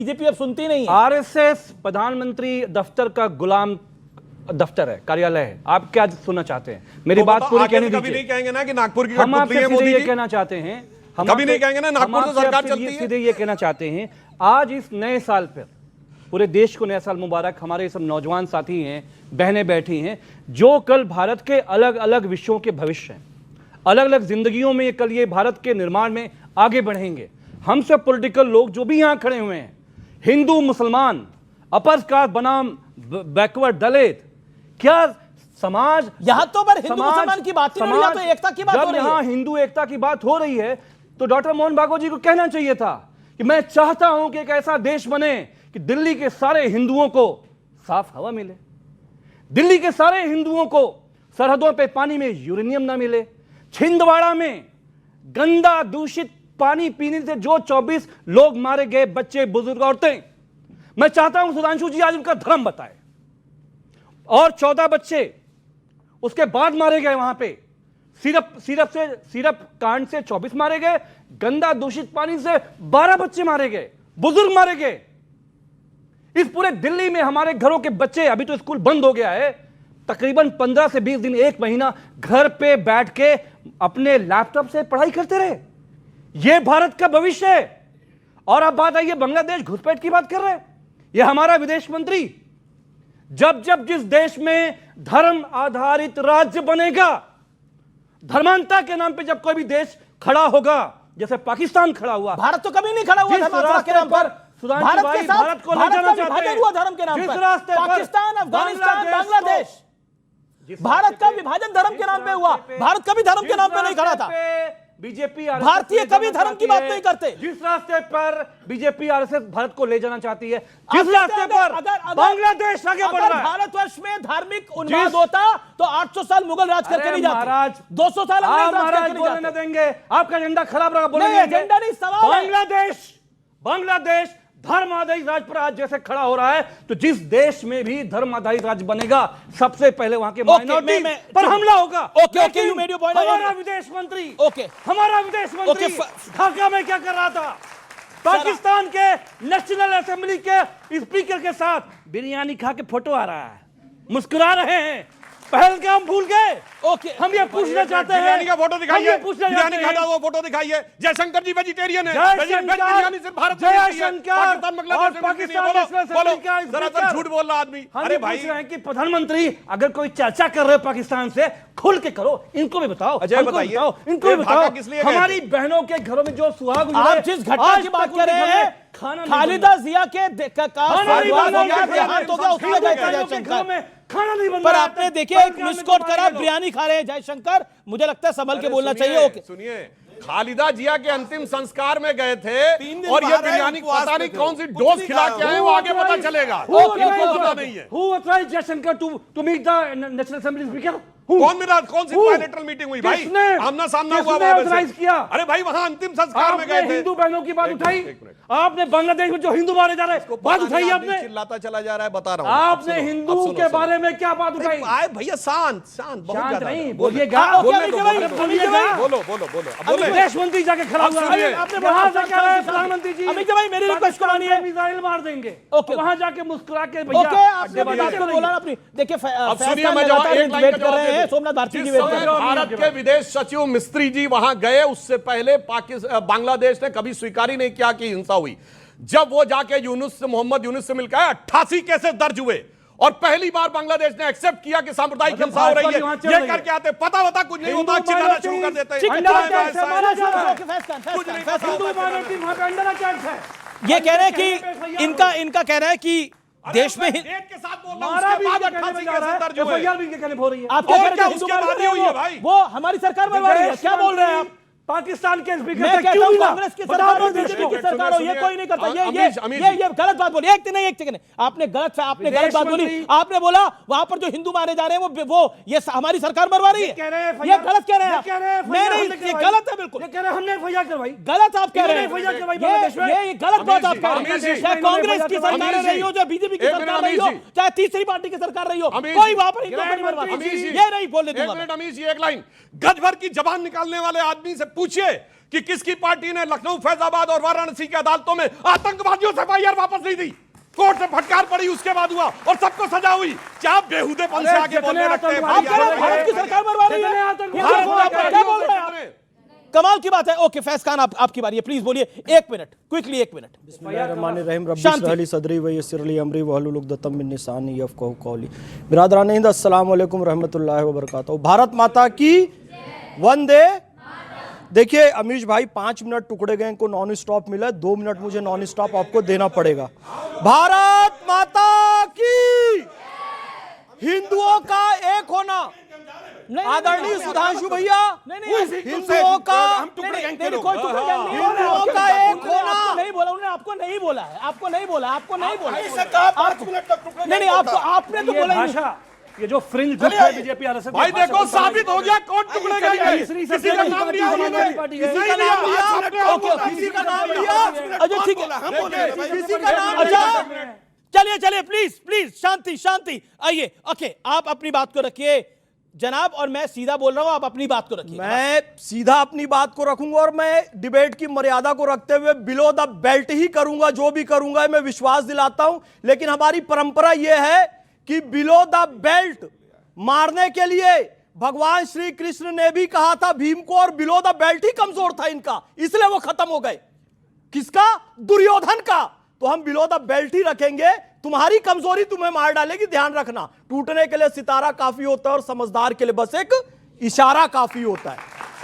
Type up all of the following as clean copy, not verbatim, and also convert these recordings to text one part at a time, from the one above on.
BJP अब सुनती नहीं है। आरएसएस प्रधानमंत्री दफ्तर का गुलाम दफ्तर है, कार्यालय है। आप क्या सुनना चाहते हैं? मेरी बात पूरी कहने दीजिए। कभी नहीं कहेंगे ना कि नागपुर की हम आपसे मोदी ये जी कहना चाहते हैं, हम कभी नहीं कहेंगे ना नागपुर से सरकार चलती है। सीधे ये कहना चाहते हैं, आज इस नए साल पर पूरे देश को नया साल मुबारक। हमारे सब नौजवान साथी हैं, बहनें बैठी हैं, जो कल भारत के अलग अलग विषयों के भविष्य हैं, अलग अलग जिंदगियों में कल ये भारत के निर्माण में आगे बढ़ेंगे। हम सब पॉलिटिकल लोग जो भी यहां खड़े हुए हैं, हिंदू मुसलमान, अपर कास्ट बनाम बैकवर्ड दलित, क्या समाज यहां तो पर हिंदू मुसलमान की बात नहीं हो रही है, तो एकता की बात हो रही है। जब यहां हिंदू एकता की बात हो रही है तो डॉक्टर मोहन भागवत जी को कहना चाहिए था कि मैं चाहता हूं कि एक ऐसा देश बने कि दिल्ली के सारे हिंदुओं को साफ हवा मिले, दिल्ली के सारे हिंदुओं को सरहदों पे पानी में यूरेनियम ना मिले, छिंदवाड़ा में गंदा दूषित पानी पीने से जो 24 लोग मारे गए, बच्चे बुजुर्ग औरतें, मैं चाहता हूं सुधांशु जी आज उनका धर्म बताए। और 14 बच्चे उसके बाद मारे गए वहां पे, सिरप कांड से 24 मारे गए, गंदा दूषित पानी से 12 बच्चे मारे गए, बुजुर्ग मारे गए। इस पूरे दिल्ली में हमारे घरों के बच्चे, अभी तो स्कूल बंद हो गया है, तकरीबन 15 से 20 दिन, एक महीना घर पे बैठ के अपने लैपटॉप से पढ़ाई करते रहे। यह भारत का भविष्य है। और अब बात आई है बांग्लादेश घुसपैठ की बात कर रहे हैं। यह हमारा विदेश मंत्री, जब जब जिस देश में धर्म आधारित राज्य बनेगा, धर्मांता के नाम पे जब कोई भी देश खड़ा होगा, जैसे पाकिस्तान खड़ा हुआ, भारत तो कभी नहीं खड़ा हुआ धर्मांता के नाम पर। भारत के साथ भारत को ले जाना चाहते हैं हुआ धर्म के नाम पर। पाकिस्तान, अफगानिस्तान, बांग्लादेश, भारत का विभाजन धर्म के नाम पे हुआ। भारत कभी धर्म के नाम पे नहीं खड़ा था। बीजेपी भारतीय कभी धर्म की बात नहीं करते। जिस रास्ते पर बीजेपी आरएसएस भारत को ले जाना चाहती है, जिस रास्ते पर बांग्लादेश आगे बढ़ रहा है। भारतवर्ष में धार्मिक उन्माद होता तो 800 साल मुगल राज करके नहीं जाते, महाराज 200 साल अंग्रेज राज करके नहीं बोलने देंगे। आपका एजेंडा खराब रहा, बोलेंगे एजेंडा नहीं, सवाल है। बांग्लादेश धर्म आधारित राज्य पर आज जैसे खड़ा हो रहा है, तो जिस देश में भी धर्म आधारित राज्य बनेगा, सबसे पहले वहां के माइनॉरिटी पर हमला होगा। Okay, you made your point. हमारा विदेश मंत्री, हमारा विदेश मंत्री ढाका में क्या कर रहा था? पाकिस्तान के नेशनल असेंबली के स्पीकर के साथ बिरयानी खा के फोटो आ रहा है, मुस्कुरा रहे हैं। पहलगाम भूल गए। हम ये पूछना चाहते हैं, बिरयानी का फोटो दिखाइए, बिरयानी खाता हुआ फोटो दिखाइए। जयशंकर जी वेजिटेरियन है, बिरयानी सिर्फ भारत में मिलती है, पाकिस्तान बांग्लादेश में बोलो, जरा झूठ बोल रहा आदमी। अरे भाई कि प्रधानमंत्री अगर कोई चर्चा कर रहे हो पाकिस्तान से, खुल के करो, इनको भी बताओ, अजय बताइए, इनको भी बताओ। हमारी बहनों के घरों में जो सुहाग, आप जिस घटना की बात कर रहे हैं, खालिदा जिया के खाना नहीं बन, पर आपने देखिए मिसकोट करा, बिरयानी खा रहे हैं जयशंकर। मुझे लगता है संभल के बोलना चाहिए। ओके सुनिए, खालिदा जिया के अंतिम संस्कार में गए थे और ये बिरयानी पता नहीं कौन सी डोज खिला के आए, वो आगे पता चलेगा। पता नहीं है Who authorized Jaishankar to meet the National Assembly Speaker? कौन मेरा कौन सी बायलैटरल मीटिंग हुई भाई? आमना सामना हुआ वहां किया। अरे भाई वहां अंतिम संस्कार में गए थे। हिंदू बहनों की बात उठाई आपने, बांग्लादेश में जो हिंदू मारे जा रहे हैं बात उठाई आपने, चिल्लाता चला जा रहा है, बता रहा हूं। आपने हिंदुओं के बारे में क्या बात उठाई? आए भैया शांत शांत, बहुत ज्यादा नहीं बोलिएगा, बोलो। विदेश मंत्री जाके खड़ा हुआ है, आपने वहां जाके प्रधानमंत्री जी अमित भाई मेरी रिक्वेस्ट को मानिए, मिसाइल मार देंगे। वहां जाके मुस्कुरा के भैया आपने बात को बोला अपनी। देखिए कर रहे हैं सोमनाथ भारती जी, भारत के विदेश सचिव मिस्त्री जी वहां गए, उससे पहले बांग्लादेश ने कभी स्वीकार ही नहीं किया कि हिंसा हुई। जब वो जाके मोहम्मद यूनुस से मिलकर 88 केसेस दर्ज हुए और पहली बार बांग्लादेश ने एक्सेप्ट किया कि सांप्रदायिक हिंसा हो रही है। ये करके आते पता कुछ नहीं होता, चिल्लाना शुरू कर देते हैं। ये कह रहे हैं कि इनका कहना है कि देश में के साथ बोल रहा हूं, उसके बाद 88 केसेस दर्ज हुए। आप क्या वो हमारी सरकार बनवा रही है, क्या बोल रहे हैं आप? पाकिस्तान के स्पीकर मैं कहता हूं कांग्रेस की सरकार हो, बीजेपी की सरकार हो, ये कोई नहीं करता। ये गलत बात बोली। एक सेकंड, आपने गलत बात बोली। आपने बोला वहां पर जो हिंदू मारे जा रहे हैं वो ये हमारी सरकार मरवा रही है, ये गलत कह रहे हैं। मैं नहीं, ये गलत है बिल्कुल। हमने एफआईआर करवाई, गलत आप कह रहे हैं, ये गलत बात आप कह रहे हैं। चाहे कांग्रेस की सरकार रही हो, चाहे बीजेपी की सरकार रही हो, चाहे तीसरी पार्टी की सरकार रही हो, कोई वहां पर ये नहीं बोलने दूंगा। एक लाइन, गज भर की जबान निकालने वाले आदमी से पूछिए कि किसकी पार्टी ने लखनऊ, फैजाबाद और वाराणसी की अदालतों में आतंकवादियों से एफआईआर वापस नहीं दी। कोर्ट से फटकार पड़ी, उसके बाद हुआ और सबको सजा हुई। क्या बेहुदेपन से आगे बोलने लगते हैं? आप कह रहे हैं भारत की सरकार मरवा रही है, क्या बोल रहे हैं आप? कमाल की बात है। ओके फैज खान, आपकी बारी है, प्लीज बोलिए 1 मिनट, क्विकली 1 मिनट। बिस्मिल्लाहिर्रहमानिर्रहीम, रब्बी इश्रह ली सदरी व यस्सिर ली अमरी वहलुल उक़दतम मिन लिसानी यफ़क़हू क़ौली। बिरादरान हिंद, अस्सलाम वालेकुम रहमतुल्लाहि व बरकातहू। भारत माता की वंदे। देखिए अमीश भाई, 5 मिनट टुकड़े गए को नॉन स्टॉप मिला, 2 मिनट मुझे नॉन स्टॉप आपको देना पड़ेगा। भारत माता की, हिंदुओं का एक होना। आदरणीय सुधांशु भैया, हिंदुओं का हिंदुओं का एक होना। नहीं बोला उन्होंने, आपको नहीं बोला है, आपको नहीं बोला, आपको नहीं बोला। नहीं, आपको, आपने तो बोला भाषा, ये जो फ्रिंज ग्रुप है बीजेपी आरएसएस, भाई देखो साबित हो गया कौन टुकड़े गए। किसी का नाम लिया, किसी का नाम लिया, ओके किसी का नाम लिया, अच्छा ठीक है, किसी का नाम। अच्छा चलिए चलिए, प्लीज प्लीज शांति शांति, आइए। ओके आप अपनी बात को रखिए जनाब, और मैं सीधा बोल रहा हूं, आप अपनी बात को रखिए। मैं सीधा अपनी बात को रखूंगा और मैं डिबेट की मर्यादा को रखते हुए बिलो द बेल्ट ही करूंगा। जो भी करूंगा मैं विश्वास दिलाता हूं, लेकिन हमारी परंपरा यह है कि बिलो द बेल्ट मारने के लिए भगवान श्री कृष्ण ने भी कहा था भीम को, और बिलो द बेल्ट ही कमजोर था इनका, इसलिए वो खत्म हो गए। किसका? दुर्योधन का। तो हम बिलो द बेल्ट ही रखेंगे। तुम्हारी कमजोरी तुम्हें मार डालेगी, ध्यान रखना। टूटने के लिए सितारा काफी होता है और समझदार के लिए बस एक इशारा काफी होता है।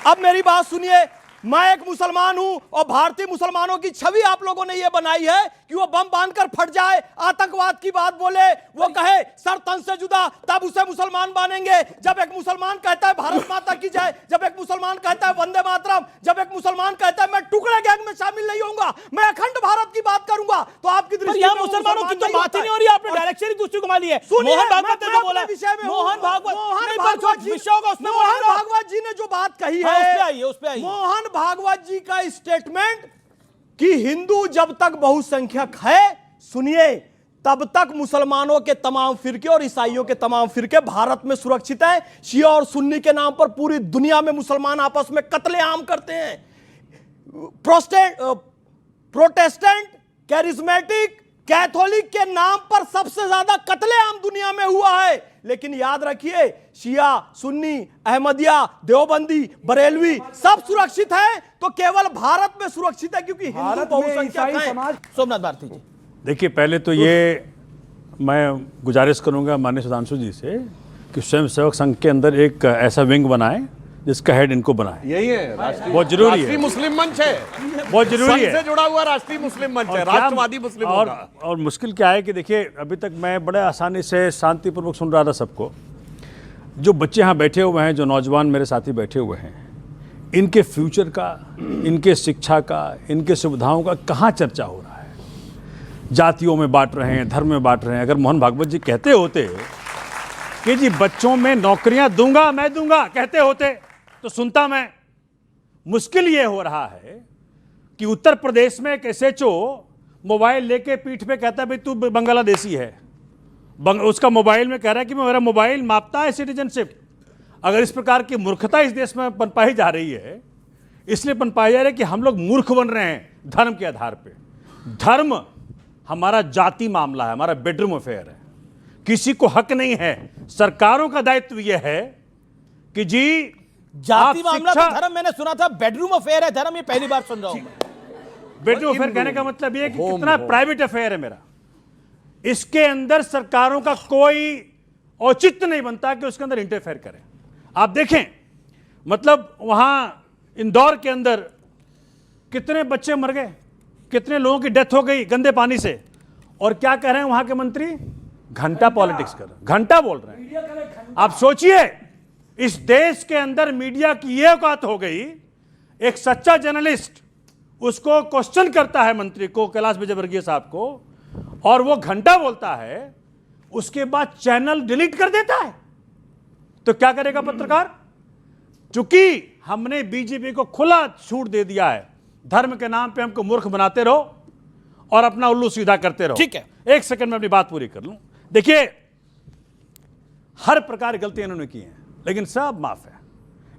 अब मेरी बात सुनिए, मैं एक मुसलमान हूं और भारतीय मुसलमानों की छवि आप लोगों ने यह बनाई है कि वो बम बांधकर फट जाए, आतंकवाद की बात बोले, वो कहे सर तन से जुदा, तब उसे मुसलमान मानेंगे। जब एक मुसलमान कहता है भारत माता की जय, जब एक मुसलमान कहता है वंदे मातरम, जब एक मुसलमान कहता है मैं टुकड़े गैंग में शामिल नहीं होऊंगा, मैं अखंड भारत की बात करूंगा, तो आपकी दृष्टि में मुसलमानों की तो बात ही नहीं हो रही, आपने डायरेक्शन ही दूसरी घुमा ली है। मोहन भागवत ने बोला, मोहन भागवत जी ने जो बात कही है, उस पे आइए। मोहन भागवत जी का स्टेटमेंट कि हिंदू जब तक बहुसंख्यक है, सुनिए, तब तक मुसलमानों के तमाम फिरके और ईसाइयों के तमाम फिरके भारत में सुरक्षित हैं। शिया और सुन्नी के नाम पर पूरी दुनिया में मुसलमान आपस में कत्लेआम करते हैं। प्रोटेस्टेंट, कैरिज्मेटिक, कैथोलिक के नाम पर सबसे ज्यादा कत्लेआम दुनिया में हुआ है। लेकिन याद रखिए, शिया, सुन्नी, अहमदिया, देवबंदी, बरेलवी सब सुरक्षित है, तो केवल भारत में सुरक्षित है क्योंकि हिंदू बहुसंख्यक हैं। सोमनाथ भारती जी, देखिए पहले तो ये मैं गुजारिश करूंगा माननीय सुधांशु जी से कि स्वयंसेवक संघ के अंदर एक ऐसा विंग बनाए जिसका हेड इनको बनाए। यही है राष्ट्रीय, बहुत जरूरी है। राष्ट्रीय मुस्लिम मंच है, बहुत जरूरी है, से जुड़ा हुआ राष्ट्रीय मुस्लिम मंच है, राष्ट्रवादी मुस्लिम होगा। और मुश्किल क्या है कि देखिए अभी तक मैं बड़े आसानी से शांतिपूर्वक सुन रहा था सबको। जो बच्चे यहाँ बैठे हुए हैं, जो नौजवान मेरे साथी बैठे हुए हैं, इनके फ्यूचर का, इनके शिक्षा का, इनके सुविधाओं का कहाँ चर्चा हो रहा है? जातियों में बांट रहे हैं, धर्म में बांट रहे हैं। अगर मोहन भागवत जी कहते होते कि जी बच्चों में नौकरियां दूंगा, मैं दूंगा, कहते होते तो सुनता मैं। मुश्किल ये हो रहा है कि उत्तर प्रदेश में एक एसएचओ मोबाइल लेके पीठ पे कहता है भाई तू बांग्लादेशी है, उसका मोबाइल में कह रहा है कि मेरा मोबाइल मापता है सिटीजनशिप। अगर इस प्रकार की मूर्खता इस देश में पनपाई जा रही है, इसलिए पनपाई जा रही है कि हम लोग मूर्ख बन रहे हैं धर्म के आधार पे। धर्म हमारा जाति मामला है, हमारा बेडरूम अफेयर है, किसी को हक नहीं है। सरकारों का दायित्व यह है कि जी जाति मामला तो धर्म, मैंने सुना था बेडरूम अफेयर है धर्म, ये पहली बार सुन रहा हूं। बेडरूम अफेयर कहने का मतलब ये है कि कितना प्राइवेट अफेयर है मेरा, इसके अंदर सरकारों का कोई औचित्य नहीं बनता कि उसके अंदर इंटरफेयर करें। आप देखें, मतलब वहां इंदौर के अंदर कितने बच्चे मर गए, कितने लोगों की डेथ हो गई गंदे पानी से, और क्या कह रहे हैं वहां के मंत्री? घंटा पॉलिटिक्स कर रहे हैं, घंटा बोल रहे हैं। आप सोचिए, इस देश के अंदर मीडिया की यह औकात हो गई, एक सच्चा जर्नलिस्ट उसको क्वेश्चन करता है मंत्री को, कैलाश विजयवर्गीय साहब को, और वो घंटा बोलता है, उसके बाद चैनल डिलीट कर देता है। तो क्या करेगा पत्रकार? चूंकि हमने बीजेपी को खुला छूट दे दिया है, धर्म के नाम पे हमको मूर्ख बनाते रहो और अपना उल्लू सीधा करते रहो। ठीक है, एक सेकंड में अपनी बात पूरी कर लूं। देखिए, हर प्रकार की गलतियां इन्होंने की हैं, लेकिन सब माफ है।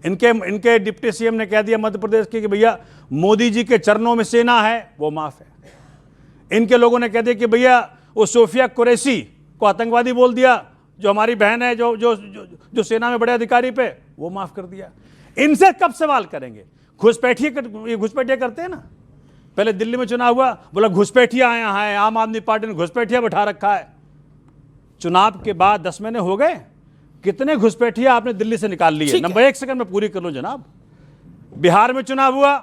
इनके डिप्टी सीएम ने कह दिया मध्य प्रदेश के कि भैया मोदी जी के चरणों में सेना है, वो माफ है। इनके लोगों ने कह दिया कि भैया वो सोफिया कुरैशी को आतंकवादी बोल दिया, जो हमारी बहन है, जो सेना में बड़े अधिकारी पे, वो माफ कर दिया। इनसे कब सवाल करेंगे? घुसपैठिया करते हैं ना। पहले दिल्ली में चुनाव हुआ, बोला घुसपैठिया आए हैं, आम आदमी पार्टी ने घुसपैठिया बैठा रखा है। चुनाव के बाद 10 महीने हो गए, कितने घुसपैठिया आपने दिल्ली से निकाल लिए? नंबर 1 सेकंड में पूरी कर लो जनाब। बिहार में चुनाव हुआ,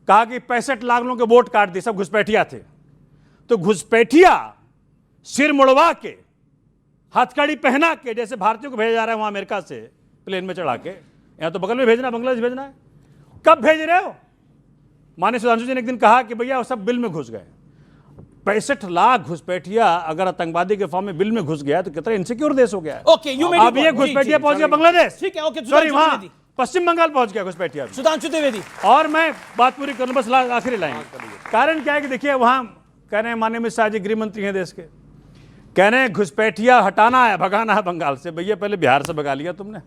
कहा कि 65 लाख लोगों के वोट काट दिए, सब घुसपैठिया थे। तो घुसपैठिया सिर मुड़वा के, हथकड़ी पहना के, जैसे भारतीयों को भेजा जा रहा है वहां अमेरिका से प्लेन में चढ़ा के, यहां तो बगल में भेजना, बांग्लादेश भेजना है, कब भेज रहे हो? माननीय सुधांशु जी ने एक दिन कहा कि भैया वो सब बिल में घुस गए। 65 लाख घुसपैठिया अगर आतंकवादी के फॉर्म में बिल में घुस गया तो कितना इनसिक्योर देश हो गया है। ओके, यू मेड अब ये घुसपैठिया पहुंच गया बांग्लादेश, ठीक है। ओके, सॉरी वहां पश्चिम बंगाल पहुंच गया घुसपैठिया। सुधांशु द्विवेदी, और मैं बात पूरी करूं, बस आखिरी लाइन। कारण क्या है कि देखिए वहां कह रहे हैं माननीय अमित शाह जी गृह मंत्री हैं देश के, कह रहे हैं घुसपैठिया हटाना है, भगाना है बंगाल से। भैया पहले बिहार से भगा लिया तुमने,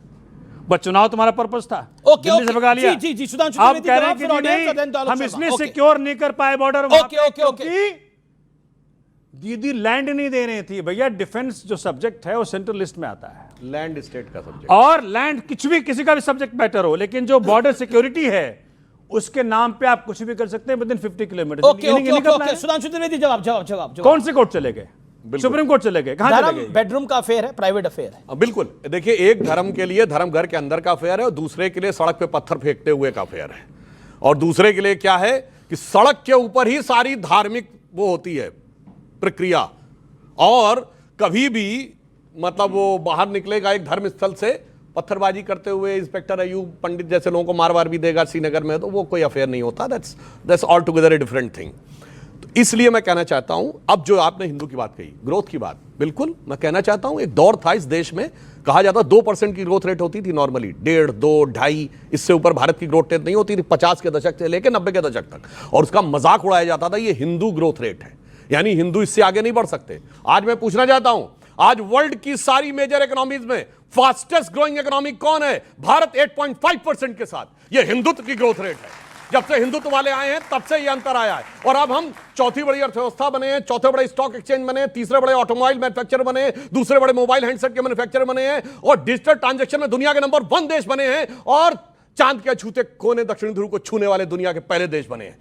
बस चुनाव तुम्हारा पर्पस था, दिल्ली से भगा लिया। जी सुधांशु आप द्विवेदी, कह रहे हैं कि जवाब for audience, नहीं, then Dawlat हम Sharma. इसलिए Okay. सिक्योर नहीं कर पाए बॉर्डर। ओके। दीदी लैंड नहीं दे रही थी। भैया डिफेंस जो सब्जेक्ट है वो सेंट्रल लिस्ट में आता है, लैंड स्टेट का सब्जेक्ट, और लैंड किसी का भी सब्जेक्ट मैटर हो, लेकिन जो बॉर्डर सिक्योरिटी है उसके नाम पे आप कुछ भी कर सकते हैं within 50 kilometre. Okay, Sudhanshu Dwivedi, जवाब। कौन से कोर्ट चले गए? सुप्रीम कोर्ट चले गए, कहां चले गए? बेडरूम का अफेयर है, प्राइवेट अफेयर है। बिल्कुल। देखिए, एक धर्म के लिए धर्म घर के अंदर का अफेयर है, और दूसरे के लिए सड़क पे पत्थर फेंकते हुए का अफेयर है। और दूसरे के लिए क्या है कि सड़क के ऊपर ही सारी धार्मिक वो होती है प्रक्रिया, और कभी भी मतलब वो बाहर निकलेगा एक धर्म स्थल से पत्थरबाजी करते हुए, इंस्पेक्टर अयूब पंडित जैसे लोगों को मार भी देगा श्रीनगर में, तो वो कोई अफेयर नहीं होता। That's all together a different thing. तो इसलिए मैं कहना चाहता हूं, अब जो आपने हिंदू की बात कही, ग्रोथ की बात, बिल्कुल मैं कहना चाहता हूं, एक दौर था इस देश में, कहा जाता 2% की ग्रोथ रेट होती थी नॉर्मली, 1.5, 2, 2.5, इससे ऊपर भारत की ग्रोथ रेट नहीं होती थी 50 के दशक से लेकर 90 के दशक तक, और उसका मजाक उड़ाया जाता था ये हिंदू ग्रोथ रेट है, यानी हिंदू इससे आगे नहीं बढ़ सकते। आज मैं पूछना चाहता हूं, आज वर्ल्ड की सारी मेजर इकोनॉमीज में फास्टेस्ट ग्रोइंग इकोनॉमी कौन है? भारत 8.5% के साथ। यह हिंदुत्व की ग्रोथ रेट है। जब से हिंदुत्व वाले आए हैं तब से यह अंतर आया है, और अब हम चौथी बड़ी अर्थव्यवस्था बने हैं, चौथे बड़े स्टॉक एक्सचेंज बने हैं, तीसरे बड़े ऑटोमोबाइल मैन्युफैक्चरर बने हैं, दूसरे बड़े मोबाइल हैंडसेट के मैन्युफैक्चरर बने हैं, और डिजिटल ट्रांजैक्शन में दुनिया के नंबर 1 देश बने हैं, और चांद के छूते कोने दक्षिण ध्रुव को छूने वाले दुनिया के पहले देश बने हैं।